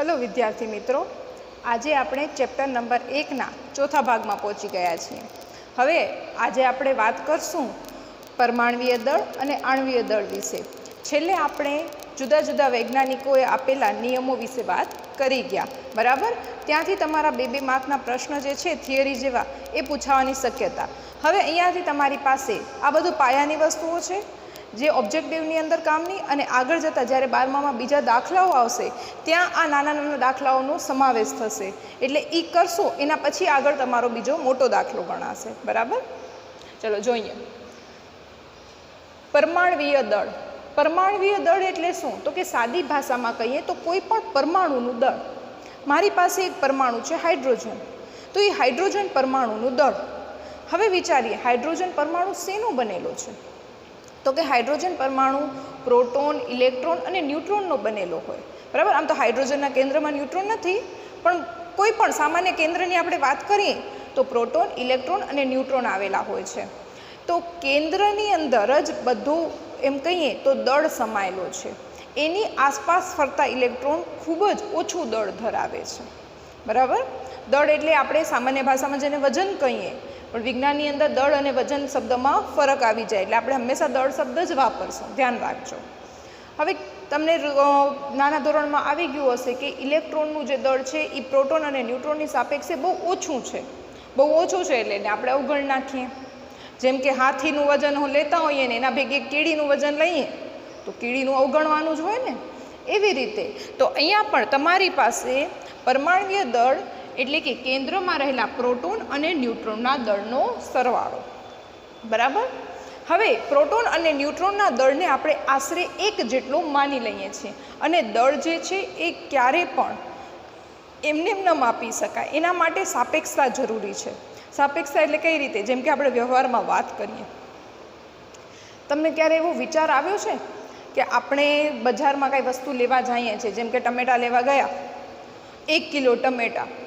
Hello विद्यार्थी मित्रों, आज આપણે ચેપ્ટર નંબર 1 ના ચોથા ભાગમાં પહોંચી ગયા છીએ। હવે આજે આપણે વાત કરશું પરમાણ્વીય દળ અને આણ્વીય દળ વિશે। છેલ્લે આપણે જુદા જુદા વૈજ્ઞાનિકોએ આપેલા નિયમો વિશે વાત કરી ગયા, બરાબર। ત્યાંથી તમારા 2-2 માર્કના પ્રશ્ન જે છે થિયરી જેવા એ પૂછાવાની શક્યતા। હવે અહીંયાથી તમારી પાસે આ બધું પાયાની વસ્તુઓ છે જે ઓબ્જેક્ટિવની અંદર કામની, અને આગળ જતાં જ્યારે 12મામાં બીજા દાખલાઓ આવશે ત્યાં આ નાના નાના દાખલાઓનો સમાવેશ થશે, એટલે એ કરશો એના પછી આગળ તમારો બીજો મોટો દાખલો ગણાશે, બરાબર। ચલો જોઈએ પરમાણ્વીય દળ। પરમાણ્વીય દળ એટલે શું? તો કે સાદી ભાષામાં કહીએ તો કોઈ પણ પરમાણુનું દળ। મારી પાસે એક પરમાણુ છે હાઇડ્રોજન, તો એ હાઇડ્રોજન પરમાણુનું દળ। હવે વિચારીએ હાઇડ્રોજન પરમાણુ શેનો બનેલો છે? તો કે હાઇડ્રોજન પરમાણુ પ્રોટોન, ઇલેક્ટ્રોન અને ન્યુટ્રોનનો બનેલો હોય, બરાબર। આમ તો હાઇડ્રોજનના કેન્દ્રમાં ન્યુટ્રોન નથી, પણ કોઈ પણ સામાન્ય કેન્દ્રની આપણે વાત કરીએ તો પ્રોટોન, ઇલેક્ટ્રોન અને ન્યુટ્રોન આવેલા હોય છે। તો કેન્દ્રની અંદર જ બધું એમ કહીએ તો દળ સમાયેલો છે, એની આસપાસ ફરતા ઇલેક્ટ્રોન ખૂબ જ ઓછું દળ ધરાવે છે, બરાબર। દળ એટલે આપણે સામાન્ય ભાષામાં જેને વજન કહીએ, પણ વિજ્ઞાનની અંદર દળ અને વજન શબ્દમાં ફરક આવી જાય, એટલે આપણે હંમેશા દળ શબ્દ જ વાપરશું, ધ્યાન રાખજો। હવે તમને નાના ધોરણમાં આવી ગયું હશે કે ઇલેક્ટ્રોનનું જે દળ છે એ પ્રોટોન અને ન્યુટ્રોનની સાપેક્ષે બહુ ઓછું છે, બહુ ઓછું છે એટલે એને આપણે અવગણ નાખીએ। જેમ કે હાથીનું વજન લેતા હોઈએ ને એના ભેગે કીડીનું વજન લઈએ તો કીડીનું અવગણવાનું જ હોય ને, એવી રીતે તો અહીંયા પણ તમારી પાસે પરમાણ્વીય દળ એટલે કે કેન્દ્રમાં રહેલા પ્રોટોન અને ન્યુટ્રોનના દળનો સરવાળો, બરાબર। હવે પ્રોટોન અને ન્યુટ્રોનના દળને આપણે આશરે 1 જેટલો માની લઈએ છીએ, અને દળ જે છે એ ક્યારે પણ એમને ન માપી શકાય, એના માટે સાપેક્ષતા જરૂરી છે। સાપેક્ષતા એટલે કઈ રીતે? જેમ કે આપણે વ્યવહારમાં વાત કરીએ, તમને ક્યારે એવો વિચાર આવ્યો છે કે આપણે બજારમાં કાંઈ વસ્તુ લેવા જઈએ છીએ, જેમ કે ટમેટાં લેવા ગયા, 1 કિલો ટમેટાં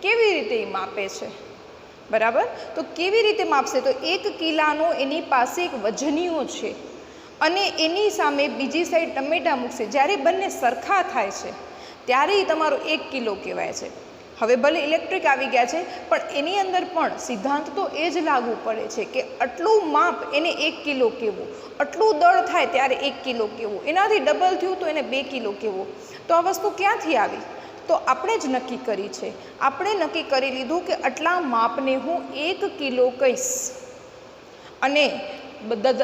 કેવી રીતે એ માપે છે, બરાબર? તો કેવી રીતે માપશે? તો 1 કિલાનો એની પાસે એક વજનીયો છે અને એની સામે બીજી સાઈડ ટમેટાં મૂકશે, જ્યારે બંને સરખા થાય છે ત્યારે એ તમારો 1 કિલો કહેવાય છે। હવે ભલે ઇલેક્ટ્રિક આવી ગયા છે, પણ એની અંદર પણ સિદ્ધાંત તો એ જ લાગુ પડે છે કે આટલું માપ એને 1 કિલો કહેવું, આટલું દળ થાય ત્યારે 1 કિલો કહેવું, એનાથી ડબલ થયું તો એને 2 કિલો કહેવું। તો આ વસ્તુ ક્યાંથી આવી? તો આપણે જ નક્કી કરી છે, આપણે નક્કી કરી લીધું કે આટલા માપને હું 1 કિલો કહીશ, અને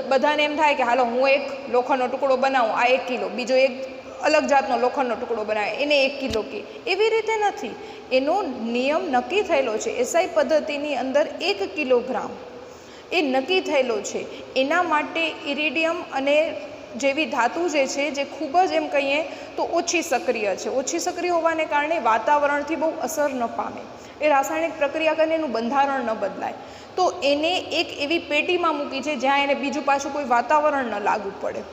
બધાને એમ થાય કે હાલો હું એક લોખંડનો ટુકડો બનાવું, આ 1 કિલો, બીજો એક અલગ જાતનો લોખંડનો ટુકડો બનાવે એને 1 કિલો કહે, એવી રીતે નથી। એનો નિયમ નક્કી થયેલો છે, એસઆઈ પદ્ધતિની અંદર 1 કિલોગ્રામ એ નક્કી થયેલો છે। એના માટે ઇરિડિયમ અને જેવી ધાતુ જે છે જે ખૂબ જ એમ કહીએ તો ઓછી સક્રિય છે, ઓછી સક્રિય હોવાને કારણે વાતાવરણથી બહુ અસર ન પામે, એ રાસાયણિક પ્રક્રિયા કરીને એનું બંધારણ ન બદલાય, તો એને એક એવી પેટીમાં મૂકી છે જ્યાં એને બીજું પાછું કોઈ વાતાવરણ ન લાગુ પડે,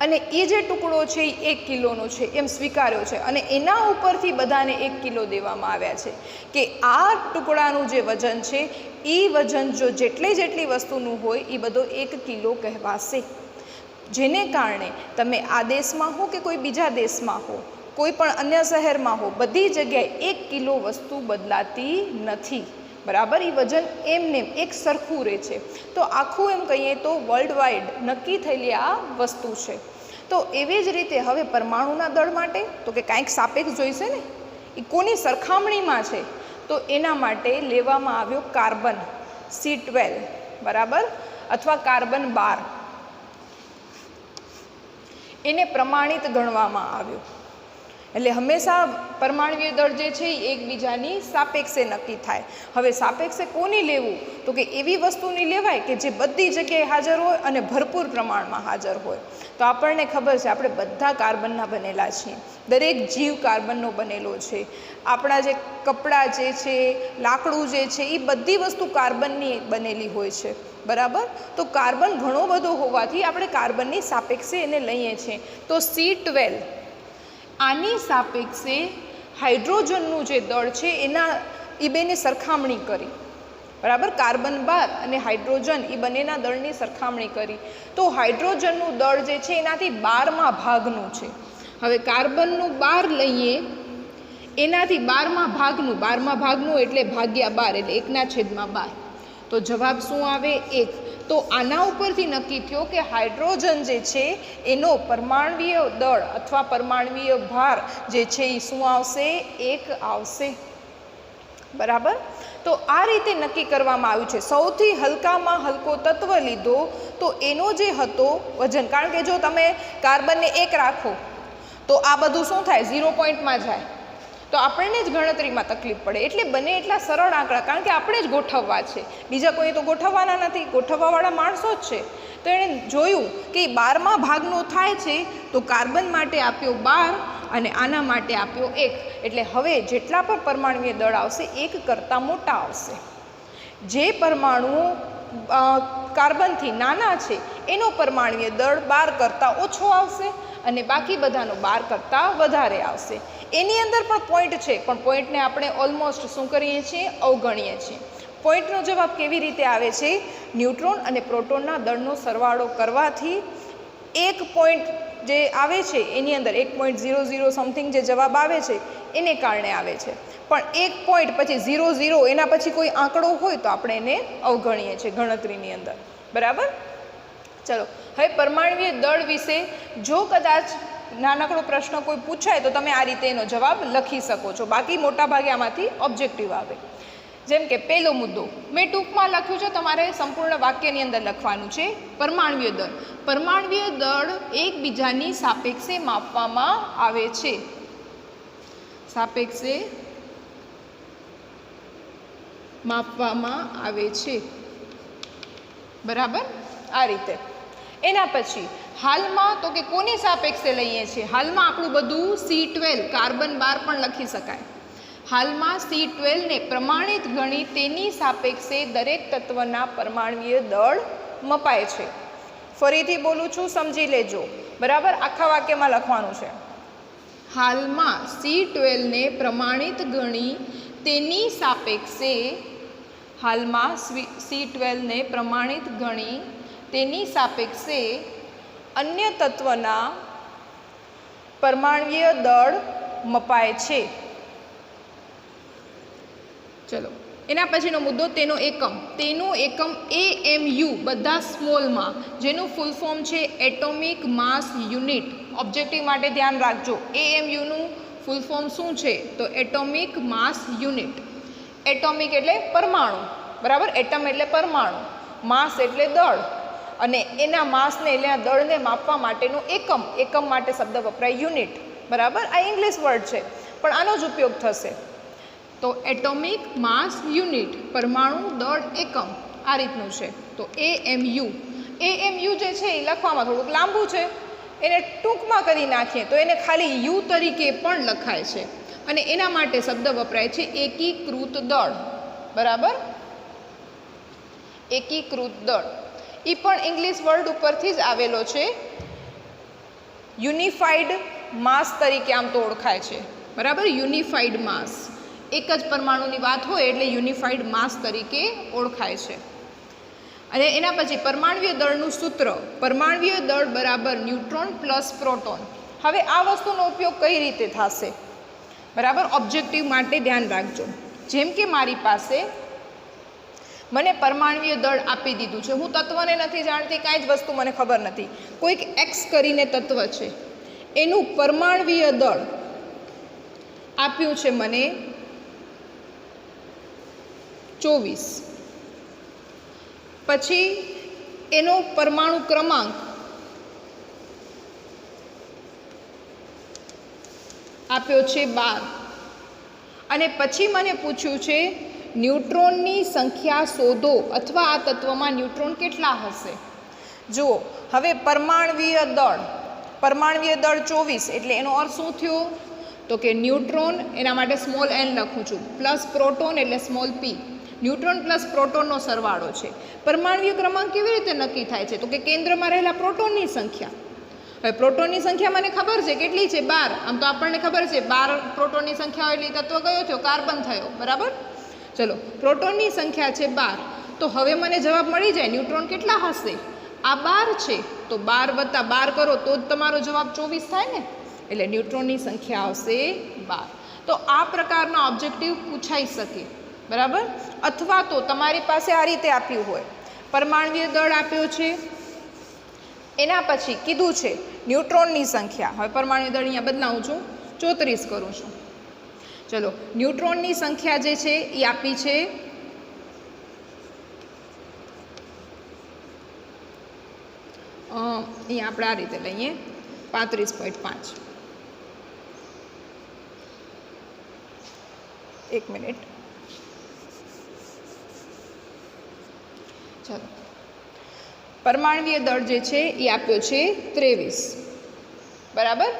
અને એ જે ટુકડો છે એ 1 કિલોનો છે એમ સ્વીકાર્યો છે, અને એના ઉપરથી બધાને 1 કિલો દેવામાં આવ્યા છે કે આ ટુકડાનું જે વજન છે એ વજન જો જેટલી વસ્તુનું હોય એ બધો 1 કિલો કહેવાશે। જેને કારણે તમે આ દેશમાં હો કે કોઈ બીજા દેશમાં હો, કોઈ પણ અન્ય શહેરમાં હો, બધી જગ્યાએ 1 કિલો વસ્તુ બદલાતી નથી, બરાબર? એ વજન એમને એક સરખું રહે છે। તો આખું એમ કહીએ તો વર્લ્ડ વાઇડ નક્કી થયેલી આ વસ્તુ છે। તો એવી જ રીતે હવે પરમાણુના દળ માટે તો કે કાંઈક સાપેક્ષ જોઈશે ને, એ કોની સરખામણીમાં છે? તો એના માટે લેવામાં આવ્યો કાર્બન C12, બરાબર, અથવા કાર્બન 12, એને પ્રમાણિત ગણવામાં આવ્યો। એટલે હંમેશા પરમાણ્વીય દળ જે છે એ એકબીજાની સાપેક્ષે નક્કી થાય। હવે સાપેક્ષે કોની લેવું? તો કે એવી વસ્તુની લેવાય કે જે બધી જગ્યાએ હાજર હોય અને ભરપૂર પ્રમાણમાં હાજર હોય। તો આપણને ખબર છે આપણે બધા કાર્બનના બનેલા છીએ, દરેક જીવ કાર્બનનો બનેલો છે, આપણા જે કપડાં જે છે, લાકડું જે છે, એ બધી વસ્તુ કાર્બનની બનેલી હોય છે, બરાબર? તો કાર્બન ઘણો બધો હોવાથી આપણે કાર્બનની સાપેક્ષે એને લઈએ છીએ। તો C12 આની સાપેક્ષે હાઇડ્રોજનનું જે દળ છે એના એ બેને સરખામણી કરી, બરાબર? કાર્બન 12 અને હાઇડ્રોજન એ બંનેના દળની સરખામણી કરી, તો હાઇડ્રોજનનું દળ જે છે એનાથી 12મા ભાગનું છે, હવે કાર્બનનું 12 લઈએ, એનાથી 12મા ભાગનું એટલે ભાગ્યા 12 એટલે 1/12, તો જવાબ શું આવે? 1. તો આના ઉપરથી નક્કી થયો કે હાઇડ્રોજન જે છે એનો પરમાણવીય દળ અથવા પરમાણવીય ભાર જે છે એ શું આવશે? 1 આવશે. બરાબર. તો આ રીતે નક્કી કરવામાં આવ્યું છે. સૌથી હલકામાં હલકો તત્વ લીધો તો એનો જે હતો વજન, કારણ કે જો તમે કાર્બનને 1 રાખો તો આ બધું શું થાય? 0 પોઈન્ટમાં જાય, તો આપણને જ ગણતરીમાં તકલીફ પડે. એટલે બને એટલા સરળ આંકડા, કારણ કે આપણે જ ગોઠવવા છે, બીજા કોઈ તો ગોઠવવાના નથી, ગોઠવવાવાળા માણસો જ છે. તો એણે જોયું કે 12મા ભાગનો થાય છે, તો કાર્બન માટે આપ્યો 12 અને આના માટે આપ્યો 1. એટલે હવે જેટલા પણ પરમાણુય દળ આવશે 1 કરતાં મોટા આવશે. જે પરમાણુઓ કાર્બનથી નાના છે એનો પરમાણુય દળ 12 કરતાં ઓછો આવશે અને બાકી બધાનો 12 કરતાં વધારે આવશે. એની અંદર પણ પોઈન્ટ છે, પણ પોઈન્ટને આપણે ઓલમોસ્ટ શું કરીએ છીએ? અવગણીએ છીએ. પોઈન્ટનો જવાબ કેવી રીતે આવે છે? ન્યુટ્રોન અને પ્રોટોનના દળનો સરવાળો કરવાથી એક પોઈન્ટ જે આવે છે એની અંદર 1.00 સમથિંગ જે જવાબ આવે છે એને કારણે આવે છે. પણ એક પોઈન્ટ પછી 00 એના પછી કોઈ આંકડો હોય તો આપણે એને અવગણીએ છીએ ગણતરીની અંદર. બરાબર. ચલો, હવે પરમાણુય દળ વિશે જો કદાચ નાનકડો પ્રશ્ન કોઈ પૂછાય તો તમે આ રીતે એનો જવાબ લખી શકો છો. બાકી મોટા ભાગે આમાંથી ઓબ્જેક્ટિવ આવે. જેમ કે પહેલો મુદ્દો મેં ટૂંકમાં લખ્યું છે, તમારે સંપૂર્ણ વાક્યની અંદર લખવાનું છે. પરમાણુય દળ. પરમાણુય દળ એકબીજાની સાપેક્ષે માપવામાં આવે છે. સાપેક્ષે માપવામાં આવે છે. બરાબર, આ રીતે. એના પછી હાલમાં તો કે કોની સાપેક્ષે લઈએ છીએ? હાલમાં આપણું બધું C12 કાર્બન 12 પણ લખી શકાય. હાલમાં C12 ને પ્રમાણિત ગણી તેની સાપેક્ષે દરેક તત્વના પરમાણુય દળ મપાય છે. ફરીથી બોલું છું, સમજી લેજો. બરાબર, આખા વાક્યમાં લખવાનું છે. હાલમાં C12 ને પ્રમાણિત ગણી તેની સાપેક્ષે, હાલમાં C12 ને પ્રમાણિત ગણી તેની સાપેક્ષે અન્ય તત્વના પરમાણુય દળ મપાય છે. ચલો, એના પછીનો મુદ્દો તેનો એકમ. તેનો એકમ AMU, બધા સ્મોલમાં, જેનું ફૂલ ફોર્મ છે એટોમિક માસ યુનિટ. ઓબ્જેક્ટિવ માટે ધ્યાન રાખજો, AMUનું ફૂલ ફોર્મ શું છે? તો એટોમિક માસ યુનિટ. એટોમિક એટલે પરમાણુ. બરાબર, એટમ એટલે પરમાણુ, માસ એટલે દળ, અને એના માસને એટલે આ દળને માપવા માટેનું એકમ. એકમ માટે શબ્દ વપરાય યુનિટ. બરાબર, આ ઇંગ્લિશ વર્ડ છે પણ આનો જ ઉપયોગ થશે. તો એટોમિક માસ યુનિટ, પરમાણુ દળ એકમ, આ રીતનું છે. તો AMU. AMU જે છે એ લખવામાં થોડુંક લાંબુ છે, એને ટૂંકમાં કરી નાખીએ તો એને ખાલી U તરીકે પણ લખાય છે. અને એના માટે શબ્દ વપરાય છે એકીકૃત દળ. બરાબર, એકીકૃત દળ. એ પણ ઇંગ્લિશ વર્ડ ઉપરથી જ આવેલો છે. યુનિફાઈડ માસ તરીકે આમ તો ઓળખાય છે. બરાબર, યુનિફાઈડ માસ. એક જ પરમાણુની વાત હોય એટલે યુનિફાઈડ માસ તરીકે ઓળખાય છે. અને એના પછી પરમાણુય દળનું સૂત્ર. પરમાણુય દળ બરાબર ન્યુટ્રોન પ્લસ પ્રોટોન. હવે આ વસ્તુનો ઉપયોગ કઈ રીતે થશે? બરાબર, ઓબ્જેક્ટિવ માટે ધ્યાન રાખજો. જેમ કે મારી પાસે મને પરમાણુય દળ આપી દીધું છે, હું તત્વને નથી જાણતી, કાંઈ જ વસ્તુ મને ખબર નથી. કોઈક X કરીને તત્વ છે, એનું પરમાણુય દળ આપ્યું છે મને 24. પછી એનો પરમાણુ ક્રમાંક આપ્યો છે 12. અને પછી મને પૂછ્યું છે ન્યુટ્રોનની સંખ્યા શોધો, અથવા આ તત્વમાં ન્યુટ્રોન કેટલા હશે. જુઓ, હવે પરમાણુય દળ 24, એટલે એનો અર્થ શું થયો? તો કે ન્યુટ્રોન, એના માટે સ્મોલ n લખું છું, પ્લસ પ્રોટોન એટલે સ્મોલ p. ન્યુટ્રોન પ્લસ પ્રોટોનનો સરવાળો છે. પરમાણુય ક્રમાંક કેવી રીતે નક્કી થાય છે? તો કે કેન્દ્રમાં રહેલા પ્રોટોનની સંખ્યા. હવે પ્રોટોનની સંખ્યા મને ખબર છે, કેટલી છે? 12. આમ તો આપણને ખબર છે 12 પ્રોટોનની સંખ્યા હોય એટલે તત્વ કયો થયો? કાર્બન થયો. બરાબર, ચલો, પ્રોટોનની સંખ્યા છે 12. તો હવે મને જવાબ મળી જાય ન્યુટ્રોન કેટલા હશે. આ 12 છે, તો 12 + 12 કરો તો જ તમારો જવાબ 24 થાય ને. એટલે ન્યુટ્રોનની સંખ્યા આવશે 12। તો આ પ્રકારના ઓબ્જેક્ટિવ પૂછાઈ શકે, બરાબર। અથવા તો તમારી પાસે આ રીતે આપ્યું હોય, પરમાણ્વીય દળ આપ્યો છે, એના પછી કીધું છે ન્યુટ્રોનની સંખ્યા, હવે પરમાણ્વીય દળ અહીંયા બદલાવું છું, 34 કરું છું। ચલો, ન્યુટ્રોનની સંખ્યા જે છે એ આપી છે અહીંયા આપણે આ રીતે લઈએ 35.5। એક મિનિટ, ચલો, પરમાણ્વીય દળ જે છે એ આપ્યો છે 23, બરાબર।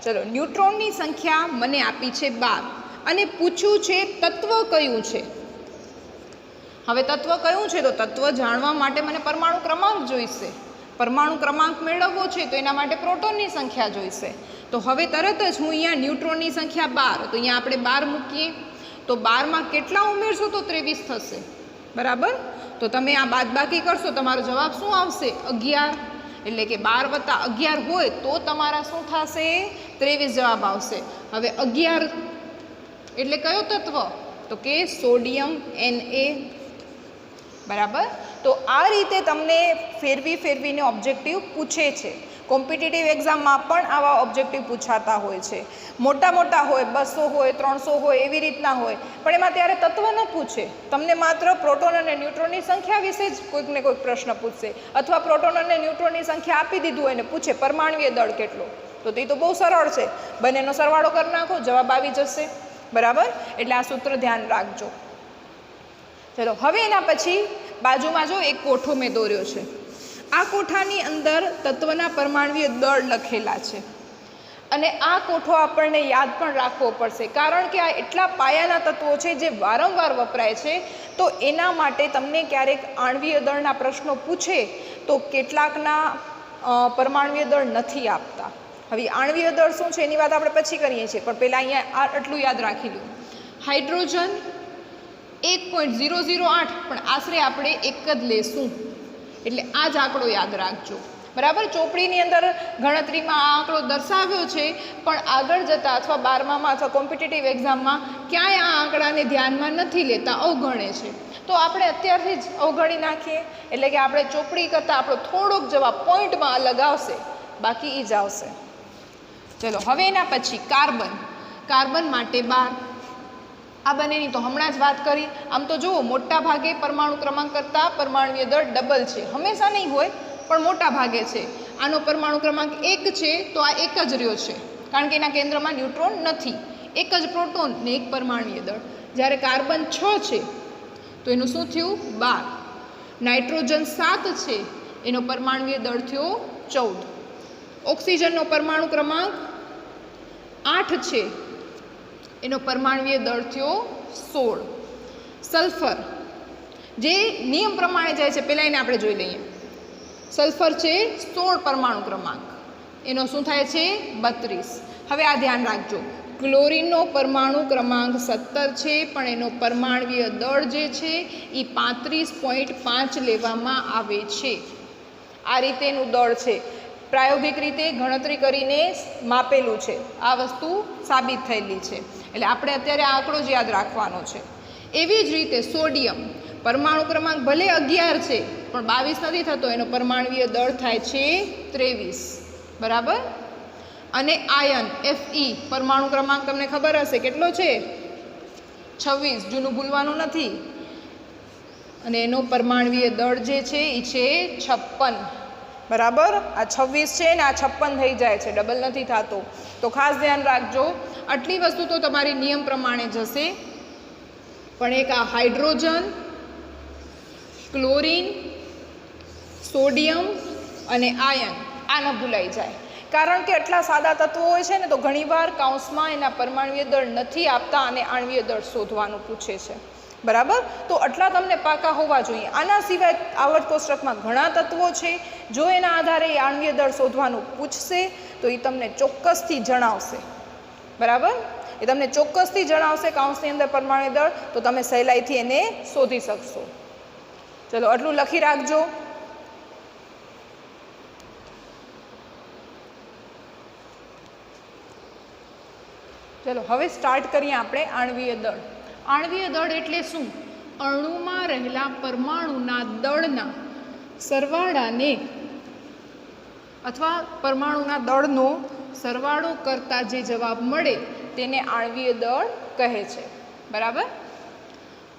ચલો, ન્યુટ્રોનની સંખ્યા મને આપી છે 12 અને પૂછ્યું છે તત્વ કયું છે। હવે તત્વ કયું છે તો તત્વ જાણવા માટે મને પરમાણુ ક્રમાંક જોઈશે, પરમાણુ ક્રમાંક મેળવવો છે તો એના માટે પ્રોટોનની સંખ્યા જોઈશે। તો હવે તરત જ હું અહીંયા ન્યુટ્રોનની સંખ્યા 12, તો અહીંયા આપણે 12 મૂકીએ, તો 12માં કેટલા ઉમેરશો તો 23 થશે, બરાબર। તો તમે આ બાદબાકી કરશો, તમારો જવાબ શું આવશે? 11, એટલે કે 12 + 11 હોય તો તમારા શું થશે? 23 જવાબ આવશે। હવે 11 એટલે કયો તત્વ? તો કે સોડિયમ Na, બરાબર। તો આ રીતે તમને ફેરવીને ઓબ્જેક્ટિવ પૂછે છે। કોમ્પિટિટિવ એક્ઝામમાં પણ આવા ઓબ્જેક્ટિવ પૂછાતા હોય છે, મોટા હોય, 200 હોય, 300 હોય, એવી રીતના હોય, પણ એમાં ત્યારે તત્વ ન પૂછે, તમને માત્ર પ્રોટોન અને ન્યુટ્રોનની સંખ્યા વિશે જ કોઈકને કોઈક પ્રશ્ન પૂછશે, અથવા પ્રોટોન અને ન્યુટ્રોનની સંખ્યા આપી દીધું હોય ને પૂછે પરમાણ્વીય દળ કેટલો, તો તે તો બહુ સરળ છે, બંનેનો સરવાળો કરી નાખો, જવાબ આવી જશે, બરાબર। એટલે આ સૂત્ર ધ્યાન રાખજો। ચલો, હવે એના પછી બાજુમાં જો એક કોઠો મેં દોર્યો છે, આ કોઠાની અંદર તત્વના પરમાણ્વીય દળ લખેલા છે, અને આ કોઠો આપણને યાદ પણ રાખવો પડશે, કારણ કે આ એટલા પાયાના તત્વો છે જે વારંવાર વપરાય છે। તો એના માટે તમને ક્યારેક આણ્વીય દળના પ્રશ્નો પૂછે તો કેટલાકના પરમાણ્વીય દળ નથી આપતા। હવે આણ્વીય દળ શું છે એની વાત આપણે પછી કરીએ છીએ, પણ પહેલાં અહીંયા આટલું યાદ રાખી લો, હાઇડ્રોજન 1.008, પણ આશરે આપણે 1 જ લેશું, એટલે આ જ આંકડો યાદ રાખજો, બરાબર। ચોપડીની અંદર ગણતરીમાં આ આંકડો દર્શાવ્યો છે, પણ આગળ જતાં અથવા 12મામાં અથવા કોમ્પિટિટિવ એક્ઝામમાં ક્યાંય આ આંકડાને ધ્યાનમાં નથી લેતા, અવગણે છે। તો આપણે અત્યારથી જ અવગણી નાખીએ, એટલે કે આપણે ચોપડી કરતાં આપણો થોડોક જવાબ પોઈન્ટમાં અલગ આવશે, બાકી એ જ આવશે। ચલો, હવે એના પછી કાર્બન માટે 12, આ બંનેની તો હમણાં જ વાત કરી। આમ તો જુઓ, મોટા ભાગે પરમાણુ ક્રમાંક કરતાં પરમાણ્વીય દળ ડબલ છે, હંમેશા નહીં હોય પણ મોટા ભાગે છે। આનો પરમાણુ ક્રમાંક 1 છે, તો આ 1 જ રહ્યો છે, કારણ કે એના કેન્દ્રમાં ન્યુટ્રોન નથી, 1 જ પ્રોટોન ને 1 પરમાણ્વીય દળ। જ્યારે કાર્બન 6 છે તો એનું શું થયું? 12। નાઇટ્રોજન 7 છે, એનો પરમાણ્વીય દળ થયો 14। ઓક્સિજનનો પરમાણુ ક્રમાંક 8 છે, એનો પરમાણ્વીય દળ થયો 16। સલ્ફર જે નિયમ પ્રમાણે જાય છે, પહેલાં એને આપણે જોઈ લઈએ। સલ્ફર છે 16 પરમાણુ ક્રમાંક, એનો શું થાય છે? 32। હવે આ ધ્યાન રાખજો, ક્લોરીનનો પરમાણુ ક્રમાંક 17 છે, પણ એનો પરમાણ્વીય દળ જે છે એ 35.5 લેવામાં આવે છે। આ રીતે એનું દળ છે, પ્રાયોગિક રીતે ગણતરી કરીને માપેલું છે, આ વસ્તુ સાબિત થયેલી છે, એટલે આપણે અત્યારે આ આંકડો જ યાદ રાખવાનો છે। એવી જ રીતે સોડિયમ, પરમાણુ ક્રમાંક ભલે 11 છે, પણ 22 નથી થતો, એનો પરમાણ્વીય દળ થાય છે 23, બરાબર। અને આયન Fe, પરમાણુ ક્રમાંક તમને ખબર હશે કેટલો છે? 26, જૂનું ભૂલવાનું નથી, અને એનો પરમાણ્વીય દળ જે છે એ છે 56, બરાબર। આ 26 છે ને આ 56 થઈ જાય છે, ડબલ નથી થતો, તો ખાસ ધ્યાન રાખજો। આટલી વસ્તુ તો તમારી નિયમ પ્રમાણે જશે, પણ એક આ હાઇડ્રોજન, ક્લોરીન, સોડિયમ અને આયન, આ ન ભૂલાઈ જાય, કારણ કે આટલા સાદા તત્વો હોય છે ને તો ઘણીવાર કાઉન્સમાં એના પરમાણ્વીય દળ નથી આપતા અને આણ્વીય દળ શોધવાનું પૂછે છે, બરાબર। તો આટલા તમને પાકા હોવા જોઈએ। આના સિવાય આવર્ત કોષ્ટકમાં ઘણા તત્વો છે, જો એના આધારે એ આણ્વીય દળ શોધવાનું પૂછશે તો એ તમને ચોક્કસથી જણાવશે, બરાબર। એ તમને ચોક્કસથી જણાવશે કાઉન્સની અંદર પરમાણ્વીય દળ, તો તમે સહેલાઈથી એને શોધી શકશો। ચલો, આટલું લખી રાખજો। ચલો હવે સ્ટાર્ટ કરીએ આપણે આણ્વીય દળ. આણ્વીય દળ એટલે શું? અણુમાં રહેલા પરમાણુના દળના સરવાળાને અથવા પરમાણુના દળનો સરવાળો કરતા જે જવાબ મળે તેને આણ્વીય દળ કહે છે. બરાબર?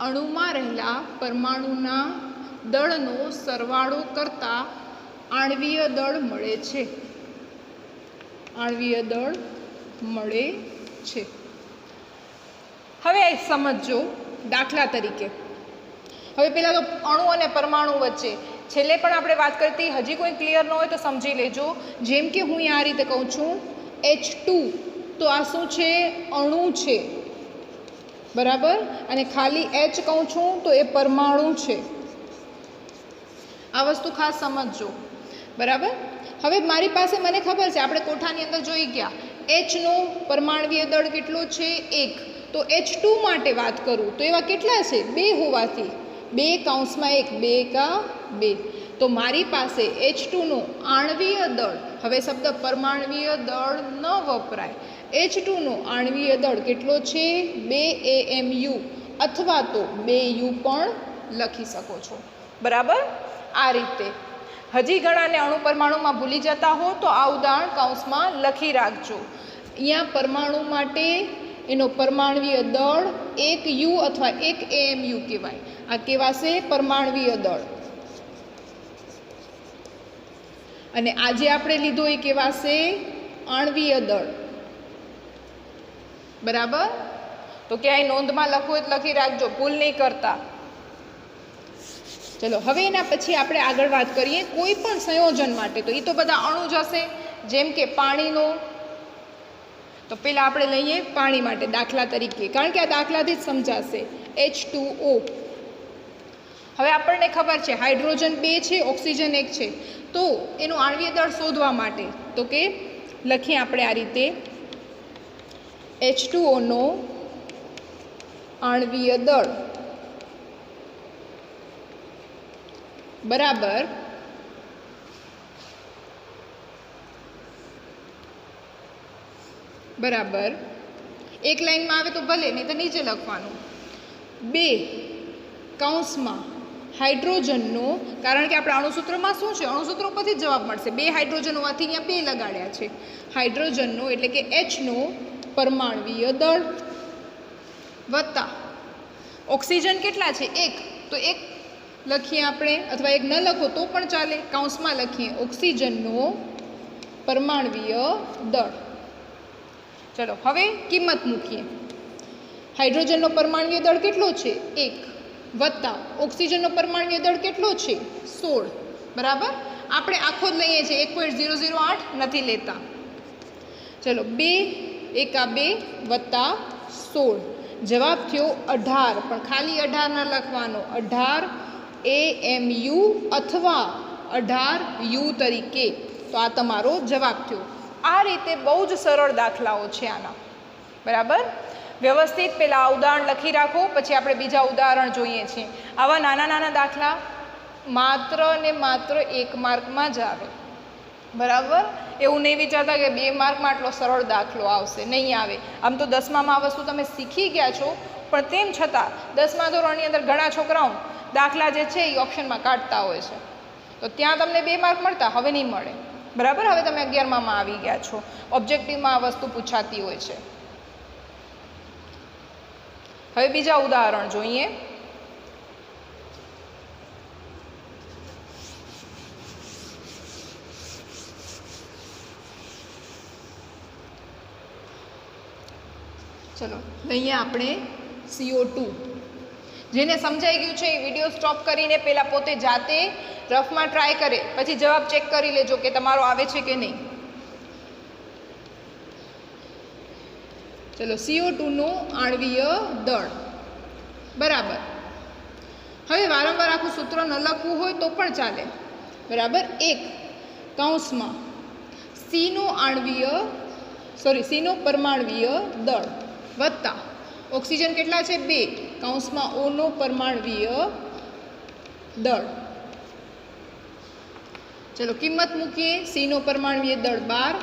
અણુમાં રહેલા પરમાણુના દળનો સરવાળો કરતા આણ્વીય દળ મળે છે. આણ્વીય દળ મળે છે. હવે સમજો દાખલા તરીકે. હવે પહેલાં તો અણુ અને પરમાણુ વચ્ચે છેલ્લે પણ આપણે વાત કરતી, હજી કોઈ ક્લિયર ન હોય તો સમજી લેજો. જેમ કે હું આ રીતે કહું છું H2, તો આ શું છે? અણુ છે. બરાબર? અને ખાલી H કહું છું તો એ પરમાણુ છે. આ વસ્તુ ખાસ સમજજો. બરાબર? હવે મારી પાસે મને ખબર છે, આપણે કોઠાની અંદર જોઈ ગયા, Hનો પરમાણવીય દળ કેટલો છે? 1. તો H2 માટે વાત કરું તો એવા કેટલા છે? 2 હોવાથી 2 કૌંસમાં 1, 2 એકા 2. તો મારી પાસે H2નો આણ્વીય દળ, હવે શબ્દ પરમાણવીય દળ ન વપરાય, H2નો આણ્વીય દળ કેટલો છે? 2 AMU અથવા તો 2U પણ લખી શકો છો. બરાબર? આ રીતે. હજી ઘણાને અણુ પરમાણુમાં ભૂલી જતા હો તો આ ઉદાહરણ કૌંસમાં લખી રાખજો. અહીંયા પરમાણુ માટે એનો પરમાણવીય દળ 1U અથવા 1 AMU કહેવાય. આ કહેવાશે પરમાણવીય દળ. અને આજે આપણે લીધો એ કહેવાશે આણ્વીય દળ. બરાબર? તો ક્યાંય નોંધમાં લખવું હોય તો લખી રાખજો, ભૂલ નહીં કરતા. ચલો હવે એના પછી આપણે આગળ વાત કરીએ કોઈ પણ સંયોજન માટે. તો એ તો બધા અણુ જ હશે, જેમ કે પાણીનો. તો પહેલાં આપણે લઈએ પાણી માટે દાખલા તરીકે, કારણ કે આ દાખલાથી જ સમજાશે. H2O. હવે આપણને ખબર છે હાઇડ્રોજન 2 છે, ઓક્સિજન 1 છે. તો એનું આણ્વીય દળ શોધવા માટે તો કે લખીએ આપણે આ રીતે H2Oનો આણ્વીય દળ બરાબર એક લાઈનમાં આવે તો ભલે, નહીં તો નીચે લખવાનું 2 કૌંસમાં હાઇડ્રોજનનો, કારણ કે આપણે અણુસૂત્રમાં શું છે? અણુસૂત્ર પરથી જ જવાબ મળશે. 2 હાઇડ્રોજન હોવાથી અહીંયા 2 લગાડ્યા છે. હાઇડ્રોજનનો એટલે કે Hનો પરમાણવીય દળ વત્તા ઓક્સિજન કેટલા છે? 1. તો 1 લખીએ આપણે, અથવા 1 ન લખો તો પણ ચાલે, કૌંસમાં લખીએ ઓક્સિજનનો પરમાણવીય દળ. ચલો હવે કિંમત મૂકીએ. હાઇડ્રોજનનો પરમાણવીય દળ કેટલો છે? 1 વત્તા ઓક્સિજનનો પરમાણવીય દળ કેટલો છે? 16. બરાબર? આપણે આખો જ લઈએ છીએ, 1.008 નથી લેતા. ચલો 2 એકા 2 વત્તા 16, જવાબ થયો 18. પણ ખાલી 18 ન લખવાનો, 18 AMU અથવા 18U તરીકે. તો આ તમારો જવાબ થયો. આ રીતે બહુ જ સરળ દાખલાઓ છે આના. બરાબર? વ્યવસ્થિત પહેલાં આ ઉદાહરણ લખી રાખો, પછી આપણે બીજા ઉદાહરણ જોઈએ છીએ. આવા નાના નાના દાખલા માત્ર ને માત્ર 1 માર્કમાં જ આવે. બરાબર? એવું નહીં વિચારતા કે 2 માર્કમાં આટલો સરળ દાખલો આવશે, નહીં આવે. આમ તો 10મામાં આ વસ્તુ તમે શીખી ગયા છો, પણ તેમ છતાં 10મા ધોરણની અંદર ઘણા છોકરાઓ દાખલા જે છે એ ઓપ્શનમાં કાઢતા હોય છે. તો ત્યાં તમને 2 માર્ક મળતા, હવે નહીં મળે. બરાબર? હવે તમે 11મામાં આવી ગયા છો, ઓબ્જેક્ટિવમાં આ વસ્તુ પૂછાતી હોય છે. હવે બીજા ઉદાહરણ જોઈએ. ચલો લઈએ આપણે CO2. જેને સમજાઈ ગયું છે એ વિડીયો સ્ટોપ કરીને પહેલાં પોતે જાતે રફમાં ટ્રાય કરે, પછી જવાબ ચેક કરી લેજો કે તમારો આવે છે કે નહીં. ચલો CO2નો આણ્વીય દળ બરાબર. હવે વારંવાર આખું સૂત્ર ન લખવું હોય તો પણ ચાલે. બરાબર? 1 કૌંસમાં Cનો પરમાણવીય દળ વત્તા ઓક્સિજન કેટલા છે? 2 કૌંસમાં Oનો પરમાણવીય દળ. ચલો કિંમત મૂકીએ. Cનો પરમાણવીય દળ 12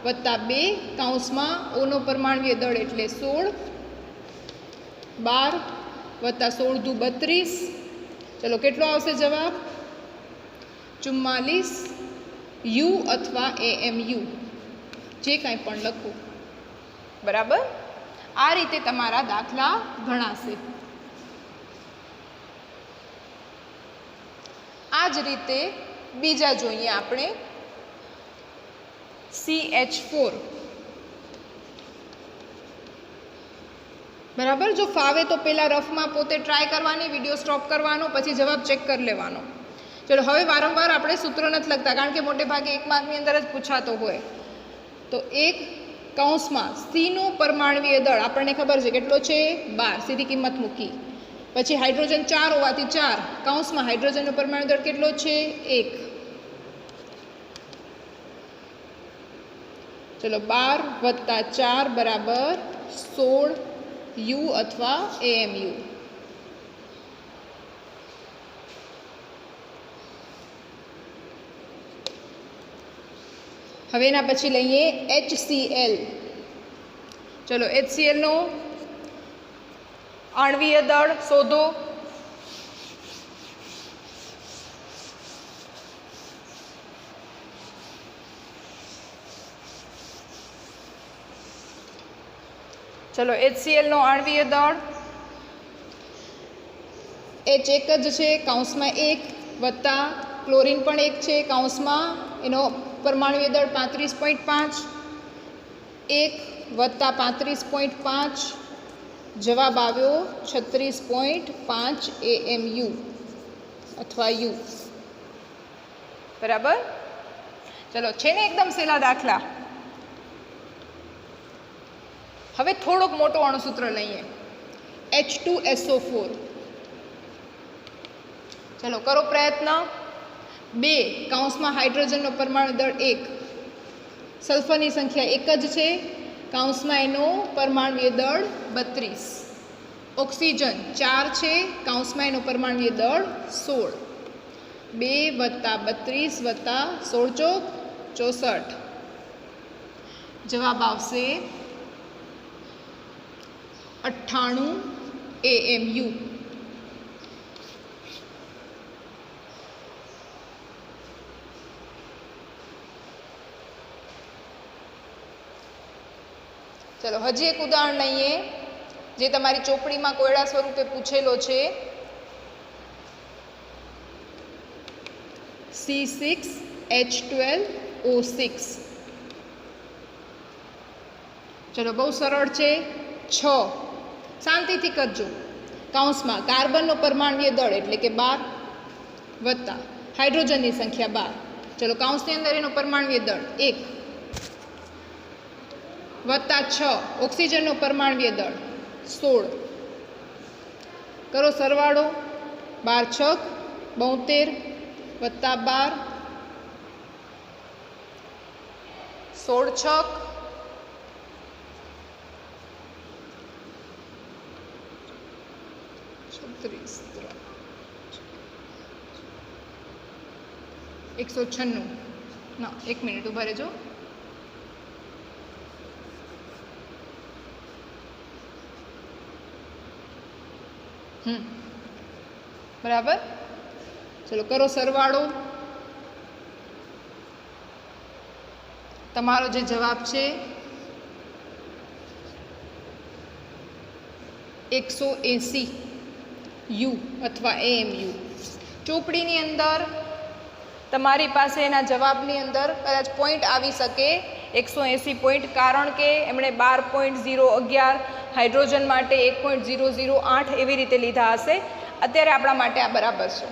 વત્તા 2 કૌંસમાં ઓનો પરમાણવીય દળ એટલે 16, 12 વત્તા 16 દુ 32. ચલો કેટલો આવશે જવાબ? 44 યુ અથવા AMU, જે કાંઈ પણ લખો. બરાબર? આ રીતે તમારા દાખલા ગણાશે. આ જ રીતે બીજા જોઈએ આપણે. CH4. બરાબર? જો ફાવે તો પહેલાં રફમાં પોતે ટ્રાય કરવાની, વિડીયો સ્ટોપ કરવાનો, પછી જવાબ ચેક કરી લેવાનો. ચલો હવે વારંવાર આપણે સૂત્ર નથી લખતા, કારણ કે મોટે ભાગે 1 માર્કની અંદર જ પૂછાતો હોય. તો 1 કૌંસમાં Cનો પરમાણવીય દળ આપણને ખબર છે કેટલો છે? 12. સીધી કિંમત મૂકી. પછી હાઇડ્રોજન 4 હોવાથી 4 કૌંસમાં હાઇડ્રોજનનો પરમાણુ દળ કેટલો છે? 1. ચલો 12 વત્તા 4 બરાબર 16 યુ અથવા AMU. હવે એના પછી લઈએ HCl. ચલો HCl નો આણ્વીય દળ શોધો. ચલો HCl નો આણ્વીય દળ H એક જ છે, કૌંસમાં 1 વત્તા ક્લોરીન પણ 1 છે, કૌંસમાં એનો પરમાણવીય દળ 35.5. 1 વત્તા 35.5 જવાબ આવ્યો 36.5 AMU અથવા યુ. બરાબર? ચલો છે ને એકદમ સહેલા દાખલા. હવે થોડોક મોટો અણુસૂત્ર લઈએ. H2SO4. ચલો કરો પ્રયત્ન. 2 કૌંસમાં હાઇડ્રોજનનો પરમાણુ દળ 1, સલ્ફરની સંખ્યા 1 જ છે, કૌંસમાં એનો પરમાણવીય દળ 32. ઓક્સિજન 4 છે, કૌંસમાં એનો પરમાણવીય દળ 16. 2 વત્તા 32 વત્તા 16 ચોક 64. જવાબ આવશે 98 AMU. ચલો હજી એક ઉદાહરણ લઈએ, જે તમારી ચોપડીમાં કોયડા સ્વરૂપે પૂછેલો છે. C6H12O6. ચલો બહુ સરળ છે. 6 શાંતિથી કરજો. કૌંસમાં કાર્બનનો પરમાણવીય દળ એટલે કે 12 વત્તા હાઇડ્રોજનની સંખ્યા 12. ચલો કૌંસની અંદર એનો પરમાણવીય દળ 1 વત્તા 6 ઓક્સિજનનો પરમાણવીય દળ 16. કરો સરવાળો. 12 છક 72 વત્તા 12 16 છક 196. ના 1 મિનિટ ઊભા રહેજો. બરાબર? ચલો કરો સરવાળો. તમારો જે જવાબ છે 180 યુ અથવા AMU. ચોપડીની અંદર તમારી પાસે એના જવાબની અંદર કદાચ પોઈન્ટ આવી શકે 180 પોઈન્ટ, કારણ કે એમણે 12.011 હાઇડ્રોજન માટે 1.008 એવી રીતે લીધા હશે. અત્યારે આપણા માટે આ બરાબર છે.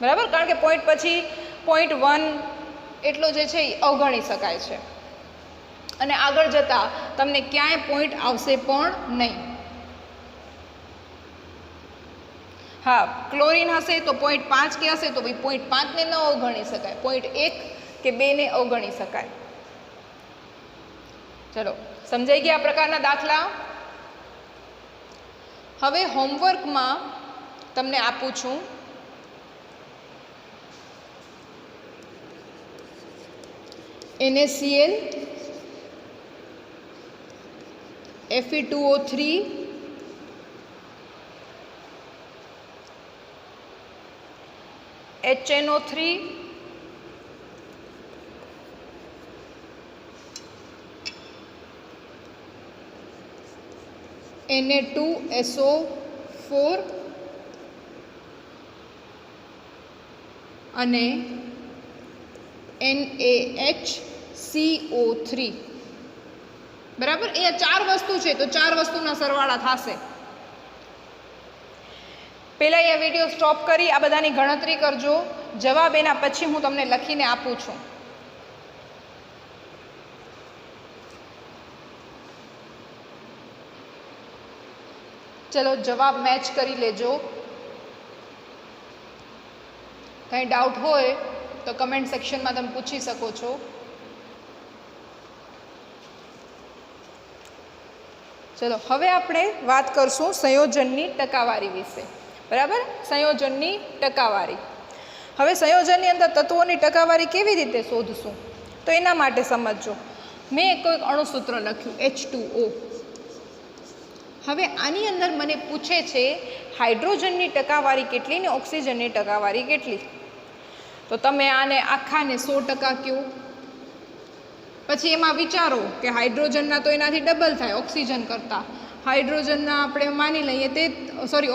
બરાબર? કારણ કે પોઈન્ટ પછી 0.1 એટલો જે છે એ અવગણી શકાય છે, અને આગળ જતાં તમને ક્યાંય પોઈન્ટ આવશે પણ નહીં. હા, ક્લોરીન હશે તો 0.5 કે હશે તો ભાઈ 0.5ને ન અવગણી શકાય, 0.1 કે 2 ને અવગણી શકાય. ચલો સમજાઈ ગયા આ પ્રકારના દાખલા. હવે હોમવર્કમાં તમને આપું છું NaCl Fe2O3 HNO3 Na2SO4 અને NaHCO3. બરાબર, અહીંયા 4 વસ્તુ છે તો 4 વસ્તુના સરવાળા થશે. પહેલાં અહીંયા વિડીયો સ્ટોપ કરી આ બધાની ગણતરી કરજો. જવાબ એના પછી હું તમને લખીને આપું છું. ચલો જવાબ મેચ કરી લેજો. કંઈ ડાઉટ હોય તો કમેન્ટ સેક્શનમાં તમે પૂછી શકો છો. ચલો હવે આપણે વાત કરશું સંયોજનની ટકાવારી વિશે. બરાબર, સંયોજનની ટકાવારી. હવે સંયોજનની અંદર તત્વોની ટકાવારી કેવી રીતે શોધશું તો એના માટે સમજજો. મેં કોઈક અણુસૂત્ર લખ્યું H2O. હવે આની અંદર મને પૂછે છે હાઇડ્રોજનની ટકાવારી કેટલી ને ઓક્સિજનની ટકાવારી કેટલી. તો તમે આને આખાને 100% કહો. પછી એમાં વિચારો કે હાઇડ્રોજનના તો એનાથી ડબલ થાય ઓક્સિજન કરતાં. હાઇડ્રોજનના આપણે માની લઈએ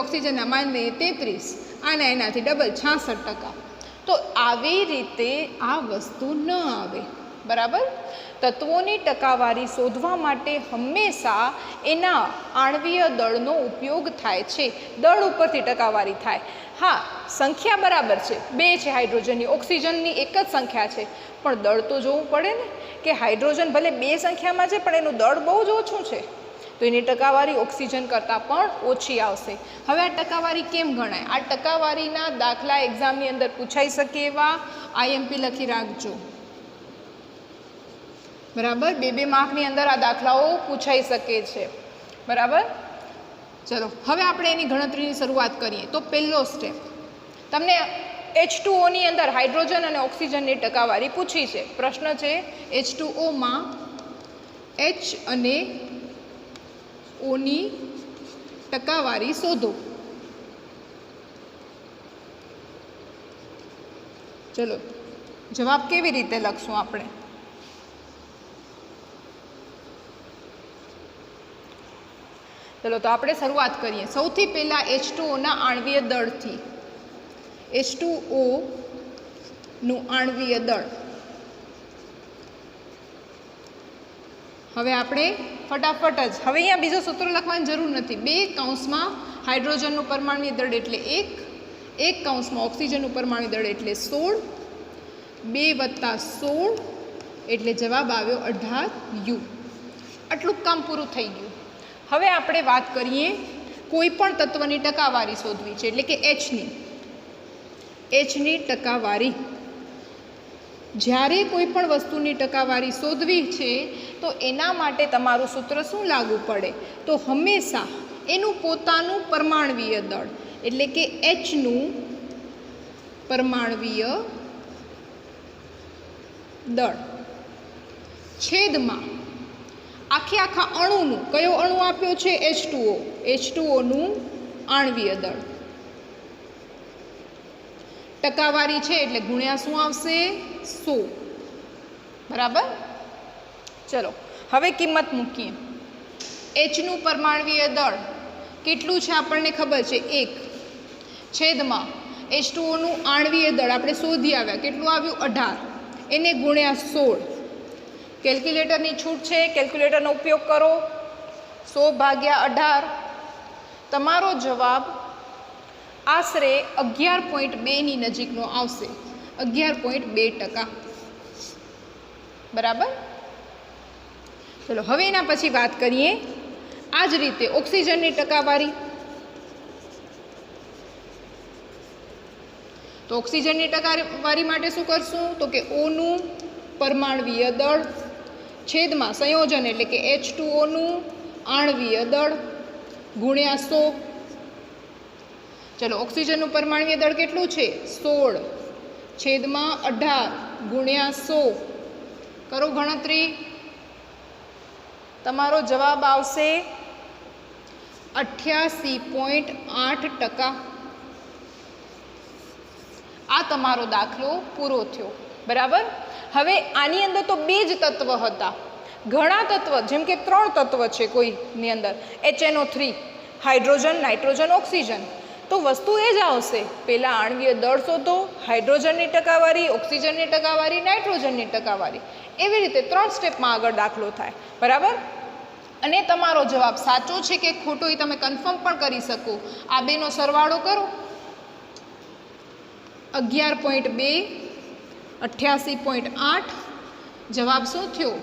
ઓક્સિજનના માની લઈએ 33, આના એનાથી ડબલ 66%. તો આવી રીતે આ વસ્તુ ન આવે. બરાબર, તત્વોની ટકાવારી શોધવા માટે હંમેશા એના આણ્વીય દળનો ઉપયોગ થાય છે. દળ ઉપરથી ટકાવારી થાય. હા, સંખ્યા બરાબર છે, 2 છે હાઇડ્રોજનની, ઓક્સિજનની એક જ સંખ્યા છે, પણ દળ તો જોવું પડે ને કે હાઇડ્રોજન ભલે 2 સંખ્યામાં છે પણ એનું દળ બહુ જ ઓછું છે, તો એની ટકાવારી ઓક્સિજન કરતાં પણ ઓછી આવશે. હવે આ ટકાવારી કેમ ગણાય? આ ટકાવારીના દાખલા એક્ઝામની અંદર પૂછાઈ શકે એવા IMP લખી રાખજો. બરાબર, 2 માર્કની અંદર આ દાખલાઓ પૂછાઈ શકે છે. બરાબર, ચલો હવે આપણે એની ગણતરીની શરૂઆત કરીએ. તો પહેલો સ્ટેપ, તમને H2Oની અંદર હાઇડ્રોજન અને ઓક્સિજનની ટકાવારી પૂછી છે. પ્રશ્ન છે H2Oમાં H અને Oની ટકાવારી શોધો. ચલો જવાબ કેવી રીતે લખશું આપણે? ચલો તો આપણે શરૂઆત કરીએ. સૌથી પહેલાં H2Oના આણ્વીય દળથી. H2Oનું આણ્વીય દળ. હવે આપણે ફટાફટ જ હવે અહીંયા બીજો સૂત્ર લખવાની જરૂર નથી. 2 કૌંસમાં હાઇડ્રોજનનું પરમાણ્વીય દળ એટલે 1 કૌંસમાં ઓક્સિજનનું પરમાણ્વીય દળ એટલે 16, 2 + 16 એટલે જવાબ આવ્યો 18U. આટલું કામ પૂરું થઈ ગયું. હવે આપણે વાત કરીએ કોઈ પણ તત્વની ટકાવારી શોધવી છે એટલે કે Hની ટકાવારી. જ્યારે કોઈ પણ વસ્તુની ટકાવારી શોધવી છે તો એના માટે તમારું સૂત્ર શું લાગુ પડે? તો હંમેશા એનું પોતાનું પરમાણ્વીય દળ એટલે કે Hનું પરમાણ્વીય દળ છેદમાં આખા અણુનું, કયો અણુ આપ્યો છે? H2Oનું આણ્વીય દળ. ટકાવારી છે એટલે ગુણ્યા શું આવશે? 100. બરાબર, ચલો હવે કિંમત મૂકીએ. Hનું પરમાણ્વીય દળ કેટલું છે આપણને ખબર છે? 1 છેદમાં H2Oનું આણ્વીય દળ આપણે શોધી આવ્યા, કેટલું આવ્યું? 18, એને ગુણ્યા 16. કેલ્ક્યુલેટરની છૂટ છે, કેલ્ક્યુલેટરનો ઉપયોગ કરો. 100/18, તમારો જવાબ આશરે 11.2ની નજીકનો આવશે. 11.2%. બરાબર, ચલો હવે એના પછી વાત કરીએ આ જ રીતે ઓક્સિજનની ટકાવારી. તો ઓક્સિજનની ટકાવારી માટે શું કરશું? તો કે Oનું પરમાણ્વીય દળ છેદમાં સંયોજન એટલે કે H2Oનું આણ્વીય દળ ગુણ્યા 100. ચલો ઓક્સિજનનું પરમાણ્વીય દળ કેટલું છે? 16 છેદમાં 18 ગુણ્યા 100. કરો ગણતરી. તમારો જવાબ આવશે 88.8%. આ તમારો દાખલો પૂરો થયો. બરાબર. હવે આની અંદર તો 2 જ તત્વ હતા. ઘણા તત્વ જેમ કે 3 તત્વ છે કોઈની અંદર, HNO3, હાઇડ્રોજન, નાઇટ્રોજન, ઓક્સિજન. તો વસ્તુ એ જ આવશે, પહેલાં આણ્વીય દળ શોધો, હાઇડ્રોજનની ટકાવારી, ઓક્સિજનની ટકાવારી, નાઇટ્રોજનની ટકાવારી. એવી રીતે 3 સ્ટેપમાં આગળ દાખલો થાય. બરાબર. અને તમારો જવાબ સાચો છે કે ખોટો એ તમે કન્ફર્મ પણ કરી શકો. આ બેનો સરવાળો કરો. 11.2, 88.8. જવાબ શું થયો?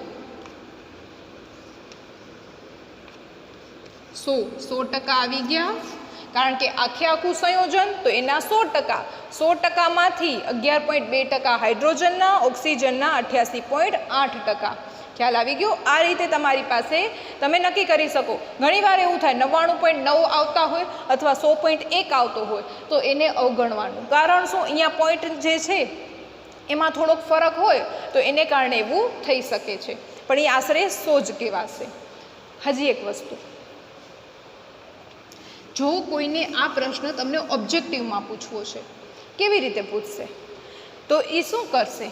100% આવી ગયા. કારણ કે આખું સંયોજન તો એના 100%. 100%માંથી 11.2% હાઇડ્રોજનના, ઓક્સિજનના 88.8%. ખ્યાલ આવી ગયો? આ રીતે તમારી પાસે તમે નક્કી કરી શકો. ઘણીવાર એવું થાય 99.9 આવતા હોય અથવા 100.1 આવતો હોય તો એને અવગણવાનું. કારણ શું? અહીંયા પોઈન્ટ જે છે એમાં થોડોક ફરક હોય તો એને કારણે એવું થઈ શકે છે, પણ એ આશરે 100 જ કહેવાશે. હજી એક વસ્તુ, જો કોઈને આ પ્રશ્ન તમને ઓબ્જેક્ટિવમાં પૂછવો છે, કેવી રીતે પૂછશે? તો એ શું કરશે?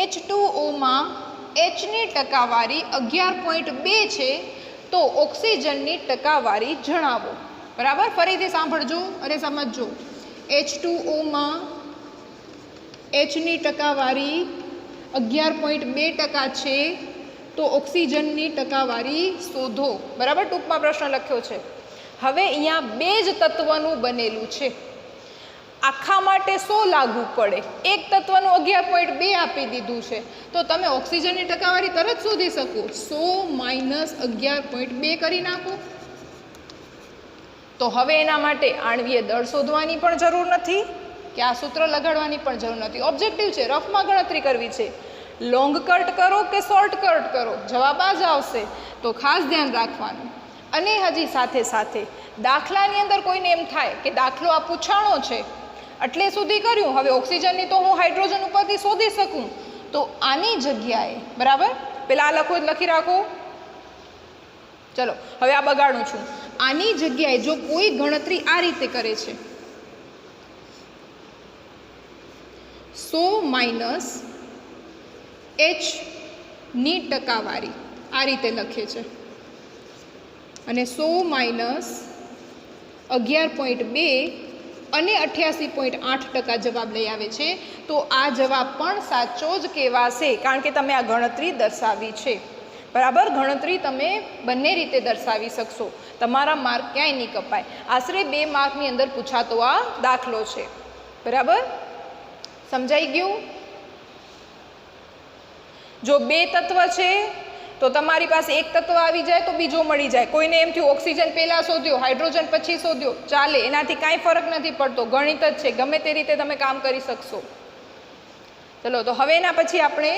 H2Oમાં Hની ટકાવારી 11.2 છે તો ઓક્સિજનની ટકાવારી જણાવો. બરાબર. ફરીથી સાંભળજો અને સમજજો. H2Oમાં Hની ટકાવારી 11.2% છે તો ઓક્સિજનની ટકાવારી શોધો. બરાબર. ટૂંકમાં પ્રશ્ન લખ્યો છે. હવે અહીંયા 2 જ તત્વનું બનેલું છે. આખા માટે 100 લાગુ પડે. એક તત્વનું 11.2 આપી દીધું છે તો તમે ઓક્સિજનની ટકાવારી તરત શોધી શકો. 100 - 11.2 કરી નાખો. તો હવે એના માટે આણ્વીય દળ શોધવાની પણ જરૂર નથી કે આ સૂત્ર લગાડવાની પણ જરૂર નથી. ઓબ્જેક્ટિવ છે, રફમાં ગણતરી કરવી છે. લોંગ કટ કરો કે શોર્ટ કટ કરો, જવાબ આ જ આવશે. તો ખાસ ધ્યાન રાખવાનું. અને હજી સાથે સાથે દાખલાની અંદર કોઈને એમ થાય કે દાખલો આ પૂછાણો છે એટલે સુધી કર્યું, હવે ઓક્સિજનની તો હું હાઇડ્રોજન ઉપરથી શોધી શકું, તો આની જગ્યાએ બરાબર પેલા આ લખો લખી રાખો. ચલો હવે આ બગાડું છું. આની જગ્યાએ જો કોઈ ગણતરી આ રીતે કરે છે, 100 - Hની ટકાવારી આ રીતે લખે છે અને 100 - 11.2 અને 88.8% જવાબ લઈ આવે છે, તો આ જવાબ પણ સાચો જ કહેવાશે. કારણ કે તમે આ ગણતરી દર્શાવી છે. બરાબર. ગણતરી તમે બંને રીતે દર્શાવી શકશો. તમારા માર્ક ક્યાંય નહીં કપાય. આશરે 2 માર્કની અંદર પૂછાતો આ દાખલો છે. બરાબર. સમજાઈ ગયું? જો 2 તત્વ છે તો તમારી પાસે એક તત્વ આવી જાય તો બીજો મળી જાય. કોઈને એમ થયું ઓક્સિજન પહેલાં શોધ્યો, હાઇડ્રોજન પછી શોધ્યો, ચાલે, એનાથી કાંઈ ફરક નથી પડતો. ગણિત જ છે, ગમે તે રીતે તમે કામ કરી શકશો. ચલો તો હવે એના પછી આપણે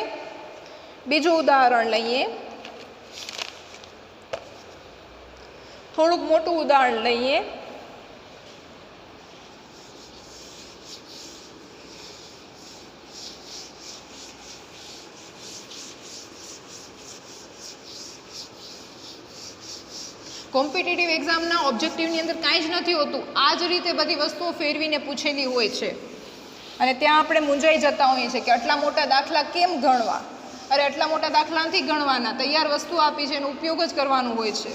બીજું ઉદાહરણ લઈએ. થોડુંક મોટું ઉદાહરણ લઈએ. કોમ્પિટિટિવ એક્ઝામના ઓબ્જેક્ટિવની અંદર કાંઈ જ નથી હોતું. આ જ રીતે બધી વસ્તુઓ ફેરવીને પૂછેલી હોય છે અને ત્યાં આપણે મૂંઝાઈ જતા હોઈએ છીએ કે આટલા મોટા દાખલા કેમ ગણવા. અરે આટલા મોટા દાખલા નથી ગણવાના, તૈયાર વસ્તુ આપી છે એનો ઉપયોગ જ કરવાનો હોય છે.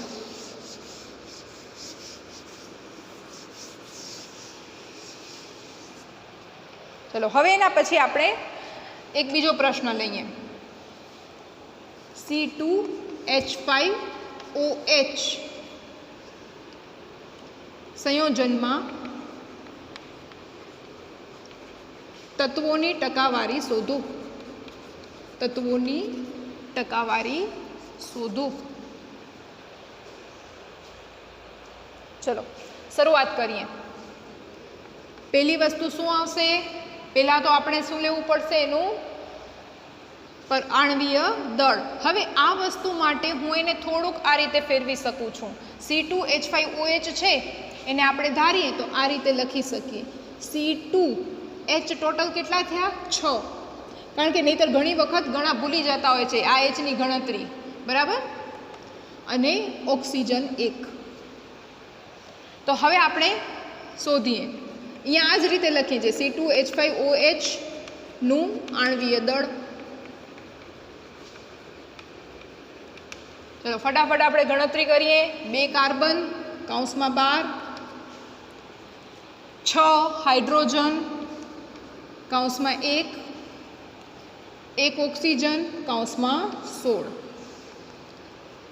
ચલો હવે એના પછી આપણે એક બીજો પ્રશ્ન લઈએ. C2H5OH સંયોજનમાં તત્વોની ટકાવારી શોધો. તત્વોની ટકાવારી શોધો. ચલો શરૂઆત કરીએ. પહેલી વસ્તુ શું આવશે? પહેલાં તો આપણે શું લેવું પડશે? એનું આણ્વીય દળ. હવે આ વસ્તુ માટે હું એને થોડુંક આ રીતે ફેરવી શકું છું. C2H5OH છે એને આપણે ધારીએ તો આ રીતે લખી શકીએ. C2H ટોટલ કેટલા થયા? 6. કારણ કે નહીંતર ઘણી વખત ઘણા ભૂલી જતા હોય છે આ Hની ગણતરી. બરાબર. અને ઓક્સિજન 1. તો હવે આપણે શોધીએ. અહીંયા આ જ રીતે લખીએ છીએ C2H5OH નું આણ્વીય દળ. ચલો ફટાફટ આપણે ગણતરી કરીએ. 2 કાર્બન કૌંસમાં 12, 6 હાઇડ્રોજન કૌંસમાં 1, 1 ઓક્સિજન કૌંસમાં 16,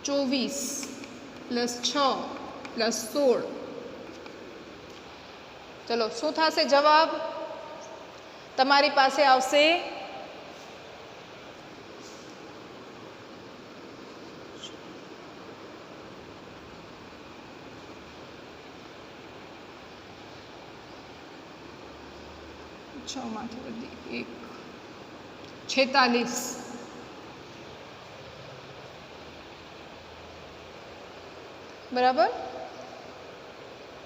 24 પ્લસ 6 પ્લસ 16. ચલો શું થશે જવાબ? તમારી પાસે આવશે 6 માંથી વધી 1, 46. બરાબર,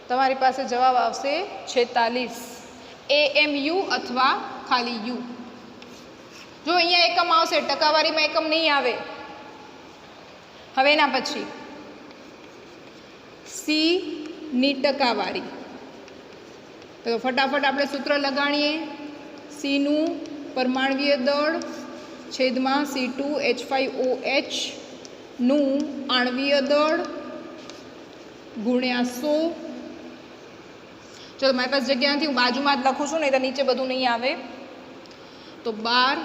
તમારી પાસે જવાબ આવશે 46. AMU અથવા ખાલી યુ. જો અહીંયા એકમ આવશે, ટકાવારીમાં એકમ નહીં આવે. હવે એના પછી સી ની ટકાવારી. તો ફટાફટ આપણે સૂત્ર લગાડીએ. સીનું પરમાણ્વીય દળ છેદમાં C2H5OH નું આણ્વીય દળ ગુણ્યા 100. ચલો મારી પાસે જગ્યા નથી, હું બાજુમાં જ લખું છું, નહીં તો નીચે બધું નહીં આવે. તો 12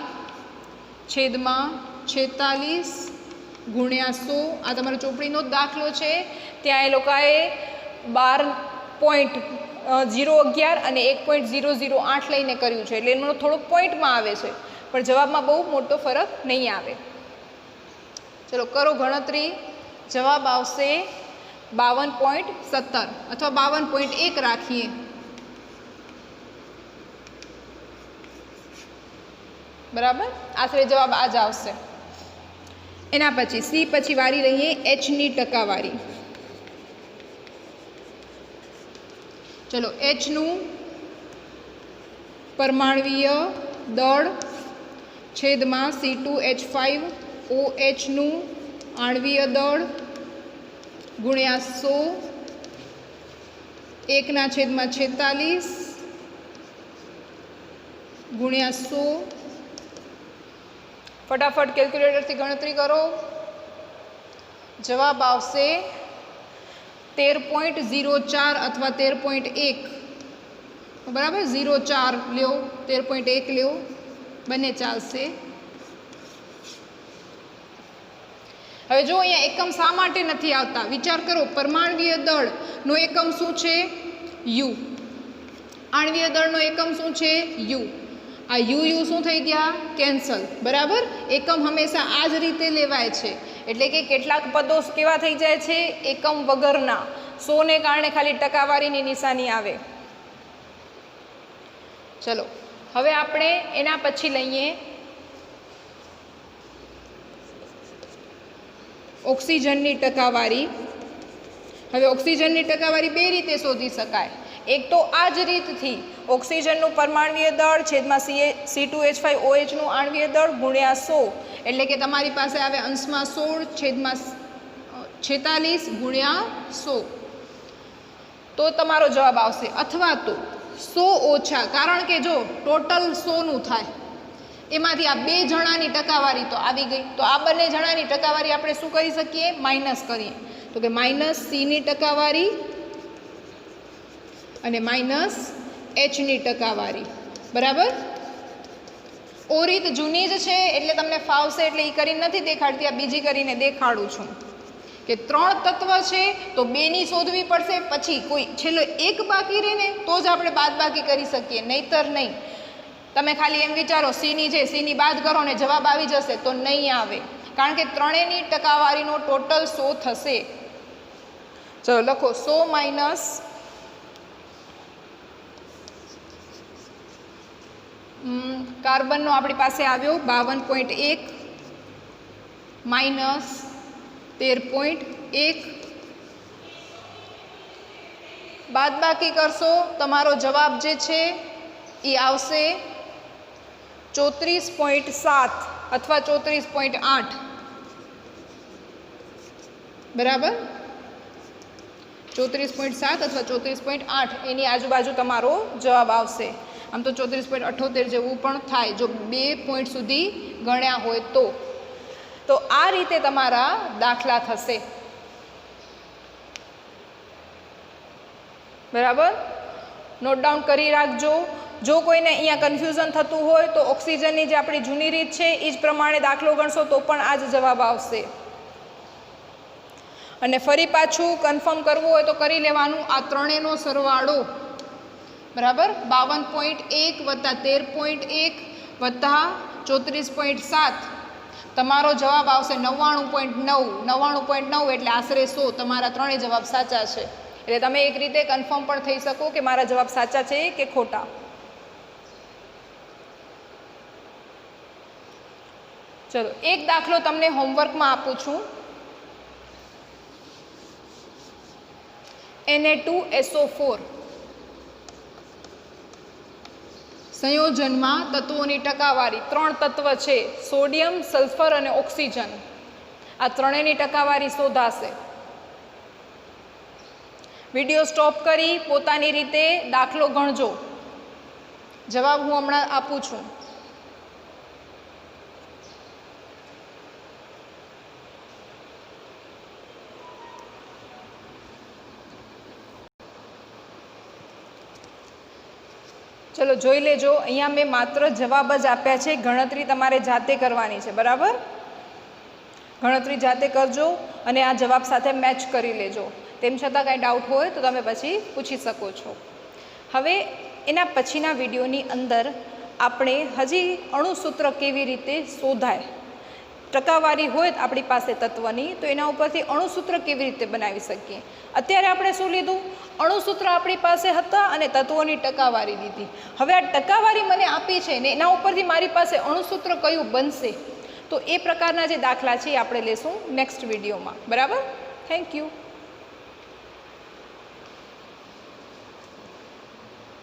છેદમાં 46 ગુણ્યા 100. આ તમારો ચોપડીનો જ દાખલો છે. ત્યાં એ લોકોએ 12.011 અને 1.008 લઈને કર્યું છે, એટલે એનો થોડોક પોઈન્ટમાં આવે છે, પણ જવાબમાં બહુ મોટો ફરક નહીં આવે. ચલો કરો ગણતરી. જવાબ આવશે 52.17 અથવા 52.1 રાખીએ. બરાબર, આશરે જવાબ આ જ આવશે. એના પછી સી પછી વારી લઈએ એચની ટકાવારી. ચલો એચનું પરમાણ્વીય દળ છેદમાં C2H5OH નું આણ્વીય દળ ગુણ્યા 100, 1/46 ગુણ્યા 100. ફટાફટ કેલ્ક્યુલેટરથી ગણતરી કરો. જવાબ આવશે 13.04 અથવા 13.1. બરાબર, 0.4 લ્યો, 13.1 લ્યો, બંને ચાલશે. હવે જો અહીંયા એકમ શા માટે નથી આવતા વિચાર કરો. પરમાણ્વીય દળનો એકમ શું છે? યુ. આણ્વીય દળનો એકમ શું છે? યુ. આ યુ શું થઈ ગયા? કેન્સલ. બરાબર, એકમ હંમેશા આ જ રીતે લેવાય છે. એટલે કે કેટલાક પદો કેવા થઈ જાય છે? એકમ વગરના. 100 ને કારણે ખાલી ટકાવારીની નિશાની આવે. ચલો હવે આપણે એના પછી લઈએ ઓક્સિજનની ટકાવારી. હવે ઓક્સિજનની ટકાવારી 2 રીતે શોધી શકાય. એક તો આ જ રીતથી ઓક્સિજનનું પરમાણ્વીય દળ છેદમાં C2H5OH નું આણ્વીય દળ ગુણ્યા 100, એટલે કે તમારી પાસે આવે અંશમાં 16 છેદમાં 46 ગુણ્યા 100. તો તમારો જવાબ આવશે. અથવા તો 100 ઓછા, કારણ કે જો ટોટલ 100નું થાય, એમાંથી આ 2 જણાની ટકાવારી તો આવી ગઈ. તો આ બંને જણાની ટકાવારી આપણે શું કરી શકીએ? માઇનસ કરીએ. તો કે માઇનસ સીની ટકાવારી અને માઇનસ એચની ટકાવારી. બરાબર, ઓ રીત જૂની જ છે એટલે તમને ફાવશે, એટલે એ કરીને નથી દેખાડતી, આ બીજી કરીને દેખાડું છું. કે 3 તત્વ છે તો 2ની શોધવી પડશે, પછી કોઈ છેલ્લો 1 બાકી રહે ને તો જ આપણે બાદબાકી કરી શકીએ, નહીતર નહીં. તમે ખાલી એમ વિચારો સીની છે, સીની બાદ કરો ને જવાબ આવી જશે, તો નહીં આવે, કારણ કે ત્રણેયની ટકાવારીનો ટોટલ 100 થશે. ચલો લખો 100 માઇનસ કાર્બનનો આપણી પાસે આવ્યો 52.1 માઇનસ 13.1. બાદબાકી કરશો તમારો જવાબ જે છે એ આવશે 34.7 અથવા 34.8. બરાબર 34.7 અથવા 34.8 એની આજુબાજુ તમારો જવાબ આવશે. આમ તો 34.78 જેવું પણ થાય જો 2 પોઈન્ટ સુધી ગણ્યા હોય તો આ રીતે તમારા દાખલા થશે. બરાબર, નોટ ડાઉન કરી રાખજો. જો કોઈને અહીંયા કન્ફ્યુઝન થતું હોય તો ઓક્સિજનની જે આપણી જૂની રીત છે એ જ પ્રમાણે દાખલો ગણશો તો પણ આ જ જવાબ આવશે. અને ફરી પાછું કન્ફર્મ કરવું હોય તો કરી લેવાનું આ ત્રણેયનો સરવાળો. બરાબર, 52.1 વત્તા 13.1 વત્તા 34.7 તમારો જવાબ આવશે 99.9. 99.9 એટલે આશરે 100. તમારા ત્રણેય જવાબ સાચા છે. એટલે તમે એક રીતે કન્ફર્મ પણ થઈ શકો કે મારા જવાબ સાચા છે કે ખોટા. ચલો એક દાખલો તમને હોમવર્કમાં આપું છું. Na2SO4 સંયોજનમાં તત્વોની ટકાવારી 3 તત્વ છે સોડિયમ, સલ્ફર અને ઓક્સિજન. આ ત્રણેયની ટકાવારી શોધાશે. વિડીયો સ્ટોપ કરી પોતાની રીતે દાખલો ગણજો. જવાબ હું હમણાં આપું છું. ચલો જોઈ લેજો. અહીંયા મેં માત્ર જવાબ જ આપ્યા છે. ગણતરી તમારે જાતે કરવાની છે. બરાબર, ગણતરી જાતે કરજો અને આ જવાબ સાથે મેચ કરી લેજો. તેમ છતાં કાંઈ ડાઉટ હોય તો તમે પછી પૂછી શકો છો. હવે એના પછીના વિડીયોની અંદર આપણે હજી અણુસૂત્ર કેવી રીતે શોધાય, ટકાવારી હોય આપણી પાસે તત્વની તો એના ઉપરથી અણુસૂત્ર કેવી રીતે બનાવી શકીએ. અત્યારે આપણે શું લીધું, અણુસૂત્ર આપણી પાસે હતા અને તત્વોની ટકાવારી લીધી. હવે આ ટકાવારી મને આપી છે ને એના ઉપરથી મારી પાસે અણુસૂત્ર કયું બનશે, તો એ પ્રકારના જે દાખલા છે એ આપણે લેશું નેક્સ્ટ વિડીયોમાં. બરાબર, થેન્ક યુ.